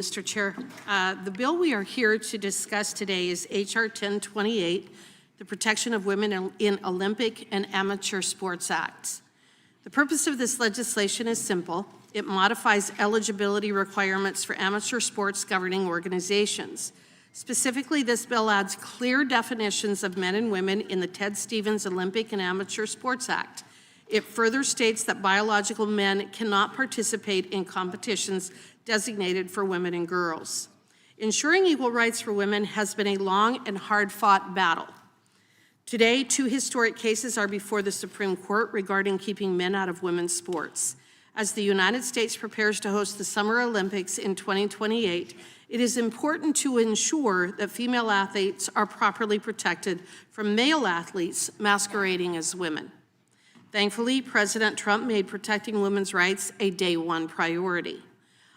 Mr. Chair, the bill we are here to discuss today is H.R. 1028, the Protection of Women in Olympic and Amateur Sports Acts. The purpose of this legislation is simple. It modifies eligibility requirements for amateur sports governing organizations. Specifically, this bill adds clear definitions of men and women in the Ted Stevens Olympic and Amateur Sports Act. It further states that biological men cannot participate in competitions designated for women and girls. Ensuring equal rights for women has been a long and hard-fought battle. Today, 2 historic cases are before the Supreme Court regarding keeping men out of women's sports. As the United States prepares to host the Summer Olympics in 2028, it is important to ensure that female athletes are properly protected from male athletes masquerading as women. Thankfully, President Trump made protecting women's rights a day one priority.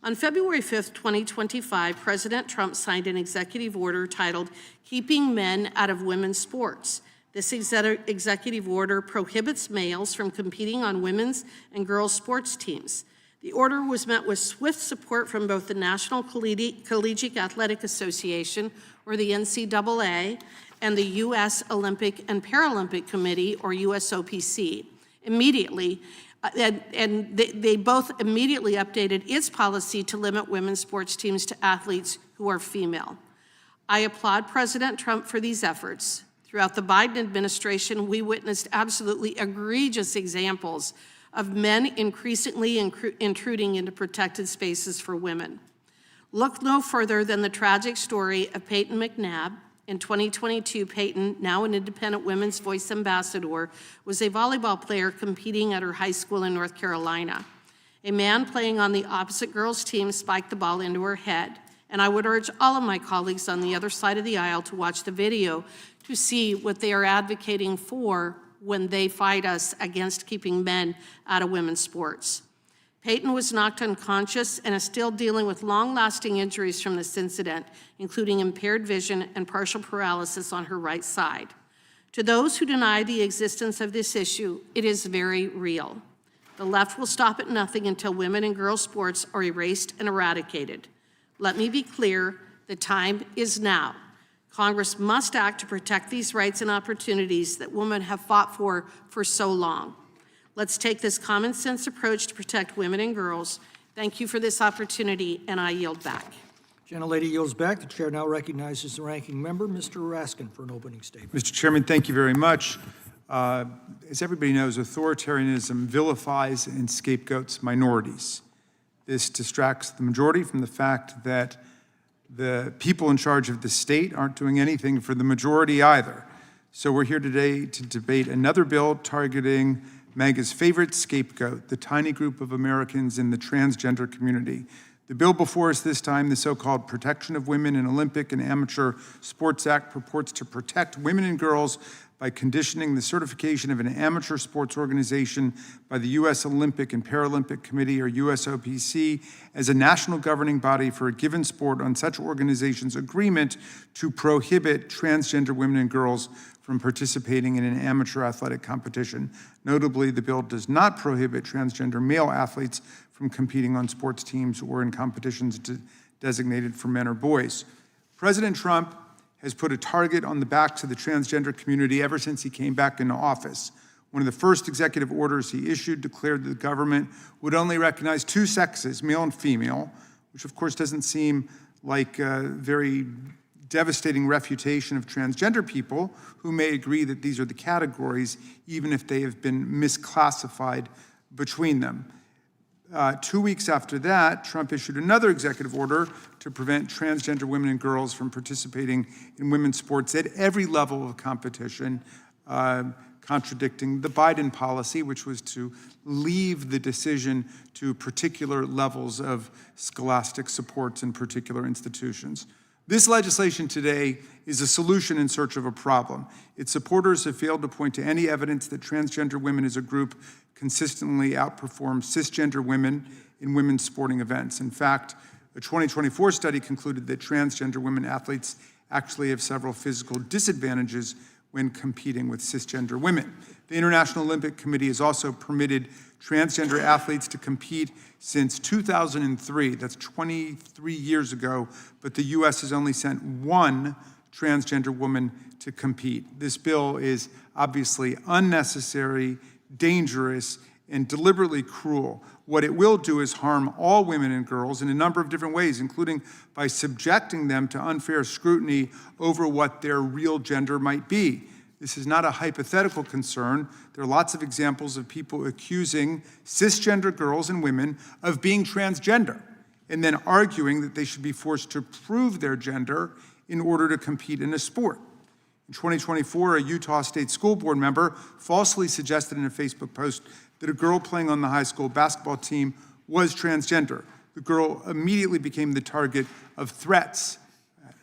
On February 5th, 2025, President Trump signed an executive order titled Keeping Men Out of Women's Sports. This executive order prohibits males from competing on women's and girls' sports teams. The order was met with swift support from both the National Collegiate Athletic Association, or the NCAA, and the U.S. Olympic and Paralympic Committee, or USOPC. Immediately, they both immediately updated its policy to limit women's sports teams to athletes who are female. I applaud President Trump for these efforts. Throughout the Biden administration, we witnessed absolutely egregious examples of men increasingly intruding into protected spaces for women. Look no further than the tragic story of Peyton McNabb. In 2022, Peyton, now an independent Women's Voice ambassador, was a volleyball player competing at her high school in North Carolina. A man playing on the opposite girls' team spiked the ball into her head, and I would urge all of my colleagues on the other side of the aisle to watch the video to see what they are advocating for when they fight us against keeping men out of women's sports. Peyton was knocked unconscious and is still dealing with long-lasting injuries from this incident, including impaired vision and partial paralysis on her right side. To those who deny the existence of this issue, it is very real. The left will stop at nothing until women and girls' sports are erased and eradicated. Let me be clear, the time is now. Congress must act to protect these rights and opportunities that women have fought for so long. Let's take this common sense approach to protect women and girls. Thank you for this opportunity, and I yield back. Gentlelady yields back. The chair now recognizes the ranking member, Mr. Raskin, for an opening statement. Mr. Chairman, thank you very much. As everybody knows, authoritarianism vilifies and scapegoats minorities. This distracts the majority from the fact that the people in charge of the state aren't doing anything for the majority either. So we're here today to debate another bill targeting MAGA's favorite scapegoat, the tiny group of Americans in the transgender community. The bill before us this time, the so-called Protection of Women in Olympic and Amateur Sports Act, purports to protect women and girls by conditioning the certification of an amateur sports organization by the U.S. Olympic and Paralympic Committee, or USOPC, as a national governing body for a given sport on such organization's agreement to prohibit transgender women and girls from participating in an amateur athletic competition. Notably, the bill does not prohibit transgender male athletes from competing on sports teams or in competitions designated for men or boys. President Trump has put a target on the backs of the transgender community ever since he came back into office. One of the first executive orders he issued declared that the government would only recognize 2 sexes, male and female, which of course doesn't seem like a very devastating refutation of transgender people who may agree that these are the categories, even if they have been misclassified between them. 2 weeks after that, Trump issued another executive order to prevent transgender women and girls from participating in women's sports at every level of competition, contradicting the Biden policy, which was to leave the decision to particular levels of scholastic supports in particular institutions. This legislation today is a solution in search of a problem. Its supporters have failed to point to any evidence that transgender women as a group consistently outperform cisgender women in women's sporting events. In fact, a 2024 study concluded that transgender women athletes actually have several physical disadvantages when competing with cisgender women. The International Olympic Committee has also permitted transgender athletes to compete since 2003. That's 23 years ago, but the U.S. has only sent one transgender woman to compete. This bill is obviously unnecessary, dangerous, and deliberately cruel. What it will do is harm all women and girls in a number of different ways, including by subjecting them to unfair scrutiny over what their real gender might be. This is not a hypothetical concern. There are lots of examples of people accusing cisgender girls and women of being transgender and then arguing that they should be forced to prove their gender in order to compete in a sport. In 2024, a Utah State School Board member falsely suggested in a Facebook post that a girl playing on the high school basketball team was transgender. The girl immediately became the target of threats,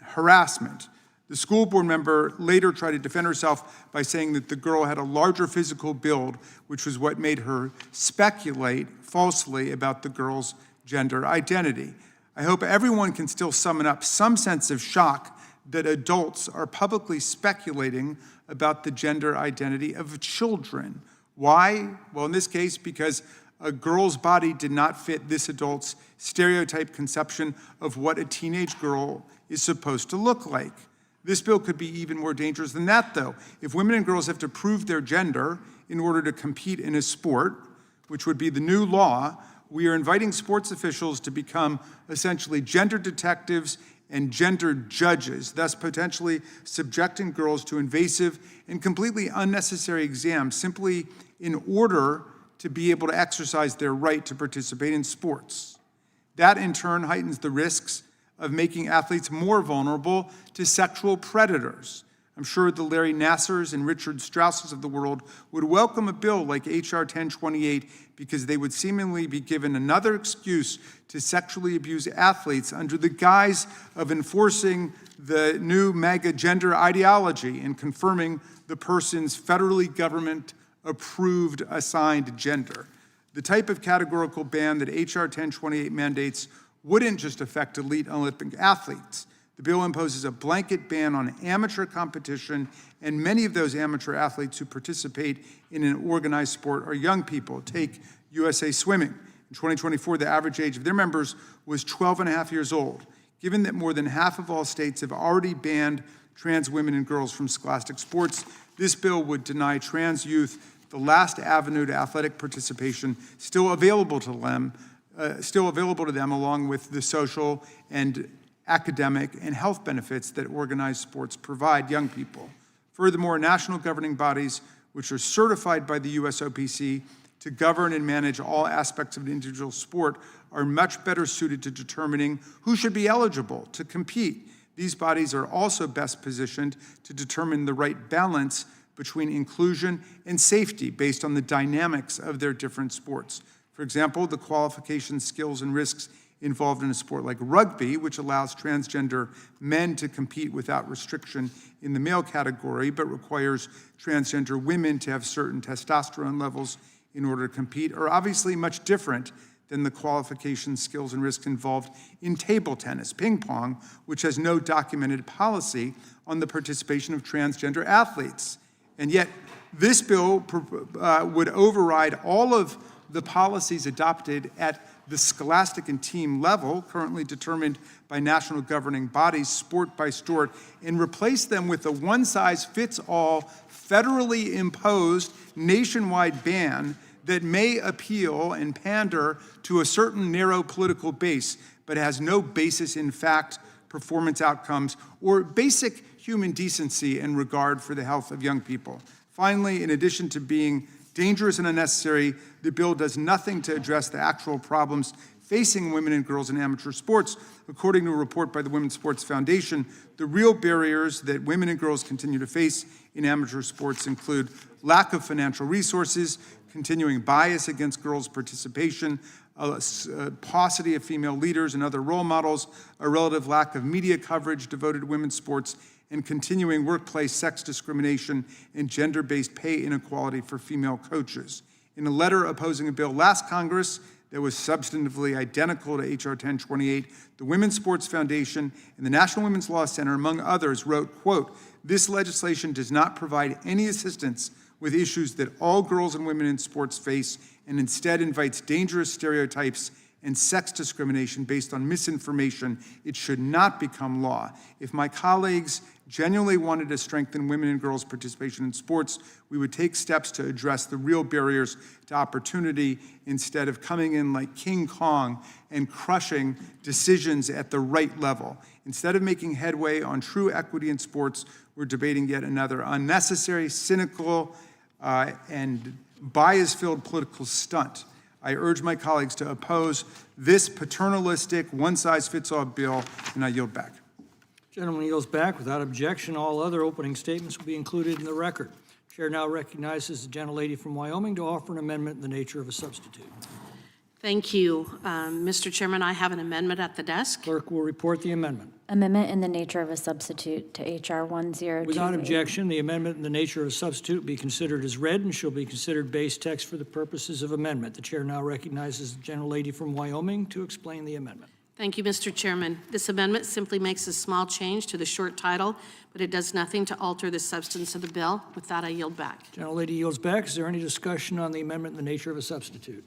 harassment. The school board member later tried to defend herself by saying that the girl had a larger physical build, which was what made her speculate falsely about the girl's gender identity. I hope everyone can still summon up some sense of shock that adults are publicly speculating about the gender identity of children. Why? Well, in this case, because a girl's body did not fit this adult's stereotype conception of what a teenage girl is supposed to look like. This bill could be even more dangerous than that, though. If women and girls have to prove their gender in order to compete in a sport, which would be the new law, we are inviting sports officials to become essentially gender detectives and gender judges, thus potentially subjecting girls to invasive and completely unnecessary exams simply in order to be able to exercise their right to participate in sports. That, in turn, heightens the risks of making athletes more vulnerable to sexual predators. I'm sure the Larry Nassers and Richard Strausses of the world would welcome a bill like H.R. 1028 because they would seemingly be given another excuse to sexually abuse athletes under the guise of enforcing the new MAGA gender ideology and confirming the person's federally government-approved assigned gender. The type of categorical ban that H.R. 1028 mandates wouldn't just affect elite Olympic athletes. The bill imposes a blanket ban on amateur competition, and many of those amateur athletes who participate in an organized sport are young people. Take USA Swimming. In 2024, the average age of their members was 12 and a half years old. Given that more than half of all states have already banned trans women and girls from scholastic sports, this bill would deny trans youth the last avenue to athletic participation still available to them, along with the social and academic and health benefits that organized sports provide young people. Furthermore, national governing bodies, which are certified by the USOPC to govern and manage all aspects of an individual sport, are much better suited to determining who should be eligible to compete. These bodies are also best positioned to determine the right balance between inclusion and safety based on the dynamics of their different sports. For example, the qualifications, skills, and risks involved in a sport like rugby, which allows transgender men to compete without restriction in the male category, but requires transgender women to have certain testosterone levels in order to compete, are obviously much different than the qualifications, skills, and risks involved in table tennis, ping pong, which has no documented policy on the participation of transgender athletes. And yet, this bill would override all of the policies adopted at the scholastic and team level, currently determined by national governing bodies, sport by sport, and replace them with a one-size-fits-all, federally imposed nationwide ban that may appeal and pander to a certain narrow political base, but has no basis in fact, performance outcomes, or basic human decency and regard for the health of young people. Finally, in addition to being dangerous and unnecessary, the bill does nothing to address the actual problems facing women and girls in amateur sports. According to a report by the Women's Sports Foundation, the real barriers that women and girls continue to face in amateur sports include lack of financial resources, continuing bias against girls' participation, a paucity of female leaders and other role models, a relative lack of media coverage devoted to women's sports, and continuing workplace sex discrimination and gender-based pay inequality for female coaches. In a letter opposing a bill last Congress that was substantively identical to H.R. 1028, the Women's Sports Foundation and the National Women's Law Center, among others, wrote, quote, "This legislation does not provide any assistance with issues that all girls and women in sports face and instead invites dangerous stereotypes and sex discrimination based on misinformation. It should not become law. If my colleagues genuinely wanted to strengthen women and girls' participation in sports, we would take steps to address the real barriers to opportunity instead of coming in like King Kong and crushing decisions at the right level. Instead of making headway on true equity in sports, we're debating yet another unnecessary, cynical, and bias-filled political stunt. I urge my colleagues to oppose this paternalistic, one-size-fits-all bill, and I yield back. Gentleman yields back without objection. All other opening statements will be included in the record. Chair now recognizes the gentlelady from Wyoming to offer an amendment in the nature of a substitute. Thank you. Mr. Chairman, I have an amendment at the desk. Clerk will report the amendment. Amendment in the nature of a substitute to H.R. 1028. Without objection, the amendment in the nature of a substitute be considered as read and shall be considered base text for the purposes of amendment. The chair now recognizes the gentlelady from Wyoming to explain the amendment. Thank you, Mr. Chairman. This amendment simply makes a small change to the short title, but it does nothing to alter the substance of the bill. With that, I yield back. Gentlelady yields back. Is there any discussion on the amendment in the nature of a substitute?